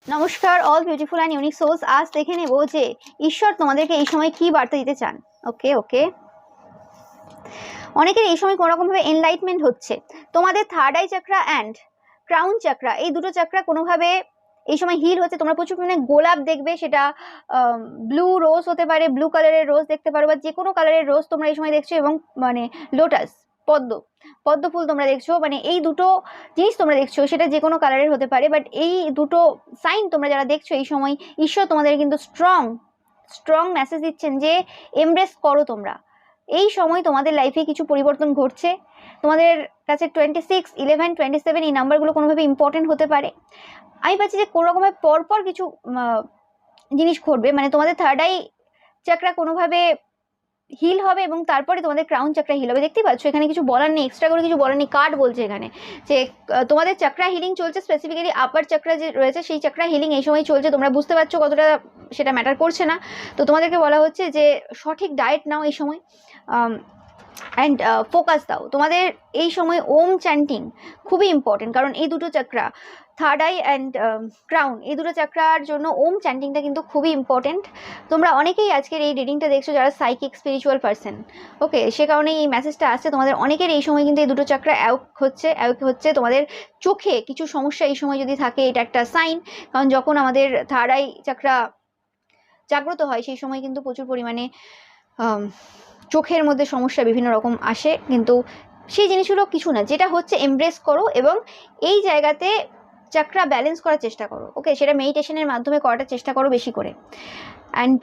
নমস্কার all beautiful and unique souls. আজ দেখে নেব যে ঈশ্বর তোমাদেরকে এই সময় কি বার্তা দিতে চান। ওকে অনেকের এই সময় কোনোরকমভাবে এনলাইটমেন্ট হচ্ছে। তোমাদের third eye chakra and crown chakra, এই দুটো চাকরা কোনোভাবে এই সময় হিল হচ্ছে। তোমরা প্রচুর পরিমাণে গোলাপ দেখবে, সেটা ব্লু রোজ হতে পারে, ব্লু কালারের রোজ দেখতে পারো, বা যে কোনো কালারের রোজ তোমরা এই সময় দেখছো, এবং মানে লোটাস, পদ্ম ফুল তোমরা দেখছো। মানে এই দুটো জিনিস তোমরা দেখছো, সেটা যে কোনো কালারের হতে পারে, বাট এই দুটো সাইন তোমরা যারা দেখছো এই সময় ঈশ্বর তোমাদের কিন্তু স্ট্রং মেসেজ দিচ্ছেন যে এমব্রেস করো তোমরা। এই সময় তোমাদের লাইফে কিছু পরিবর্তন ঘটছে। তোমাদের কাছে 26, 11, 27 এই নাম্বারগুলো কোনোভাবে ইম্পর্টেন্ট হতে পারে। আমি পাচ্ছি যে কোনো রকমের পরপর কিছু জিনিস ঘটবে। মানে তোমাদের থার্ড আই চাকরা কোনোভাবে হিল হবে এবং তারপরে তোমাদের ক্রাউন চাকরা হিল হবে। দেখতেই পাচ্ছ এখানে কিছু বলার নেই, এক্সট্রা করে কিছু বলার নেই। কার্ড বলছে এখানে যে তোমাদের চাকরা হিলিং চলছে, স্পেসিফিক্যালি আপার চাকরা যে রয়েছে সেই চাকরা হিলিং এই সময় চলছে। তোমরা বুঝতে পারছো কতটা সেটা ম্যাটার করছে না। তো তোমাদেরকে বলা হচ্ছে যে সঠিক ডায়েট নাও এই সময়, অ্যান্ড ফোকাস দাও। তোমাদের এই সময় ওম চ্যান্টিং খুবই ইম্পর্টেন্ট, কারণ এই দুটো চাকরা থার্ড আই অ্যান্ড ক্রাউন, এই দুটো চাকরার জন্য ওম চ্যান্টিংটা কিন্তু খুবই ইম্পর্টেন্ট। তোমরা অনেকেই আজকের এই রিডিংটা দেখছো যারা সাইকিক স্পিরিচুয়াল পার্সন। ওকে, সে কারণে এই মেসেজটা আসছে। তোমাদের অনেকের এই সময় কিন্তু এই দুটো চাকরা অ্যাওক হচ্ছে। তোমাদের চোখে কিছু সমস্যা এই সময় যদি থাকে, এটা একটা সাইন। কারণ যখন আমাদের থার্ড আই চাকরা জাগ্রত হয় সেই সময় কিন্তু প্রচুর পরিমাণে চোখের মধ্যে সমস্যা বিভিন্ন রকম আসে, কিন্তু সেই জিনিসগুলো কিছু না। যেটা হচ্ছে এমব্রেস করো এবং এই জায়গাতে চাকরা ব্যালেন্স করার চেষ্টা করো। ওকে, সেটা মেডিটেশনের মাধ্যমে করার চেষ্টা করো বেশি করে। অ্যান্ড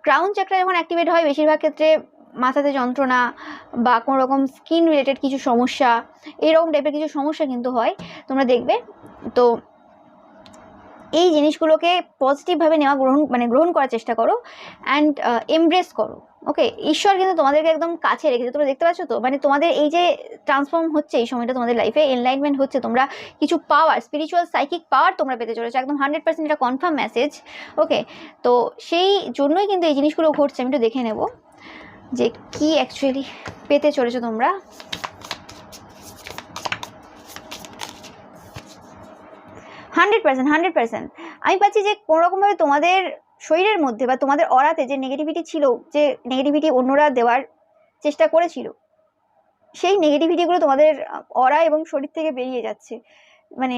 ক্রাউন চাকরা যখন অ্যাক্টিভেট হয় বেশিরভাগ ক্ষেত্রে মাথাতে যন্ত্রণা বা কোনো রকম স্কিন রিলেটেড কিছু সমস্যা, এইরকম টাইপের কিছু সমস্যা কিন্তু হয়, তোমরা দেখবে। তো এই জিনিসগুলোকে পজিটিভভাবে গ্রহণ করার চেষ্টা করো অ্যান্ড এমব্রেস করো। ওকে, ঈশ্বর কিন্তু তোমাদেরকে একদম কাছে রেখেছে। তোমরা দেখতে পাচ্ছ তো, মানে তোমাদের এই যে ট্রান্সফর্ম হচ্ছে এই সময়টা, তোমাদের লাইফে এনলাইটমেন্ট হচ্ছে, তোমরা কিছু পাওয়ার, স্পিরিচুয়াল সাইকিক পাওয়ার তোমরা পেতে চলেছো, একদম 100% এটা কনফার্ম মেসেজ। ওকে, তো সেই জন্যই কিন্তু এই জিনিসগুলো ঘটছে। আমি একটু দেখে নেব যে কি অ্যাকচুয়ালি পেতে চলেছো তোমরা। 100% আমি পাচ্ছি যে কোনোরকমভাবে তোমাদের শরীরের মধ্যে বা তোমাদের অরাতে যে নেগেটিভিটি ছিল, যে নেগেটিভিটি অন্যরা দেওয়ার চেষ্টা করেছিল, সেই নেগেটিভিটিগুলো তোমাদের অরা এবং শরীর থেকে বেরিয়ে যাচ্ছে। মানে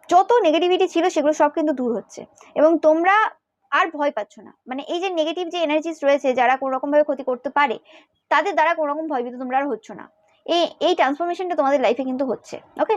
যত নেগেটিভিটি ছিল সেগুলো সব কিন্তু দূর হচ্ছে এবং তোমরা আর ভয় পাচ্ছ না। মানে এই যে নেগেটিভ যে এনার্জিস রয়েছে, যারা কোনোরকমভাবে ক্ষতি করতে পারে, তাদের দ্বারা কোনোরকম ভয়ভীত তোমরা আর হচ্ছ না। এই ট্রান্সফরমেশনটা তোমাদের লাইফে কিন্তু হচ্ছে। ওকে।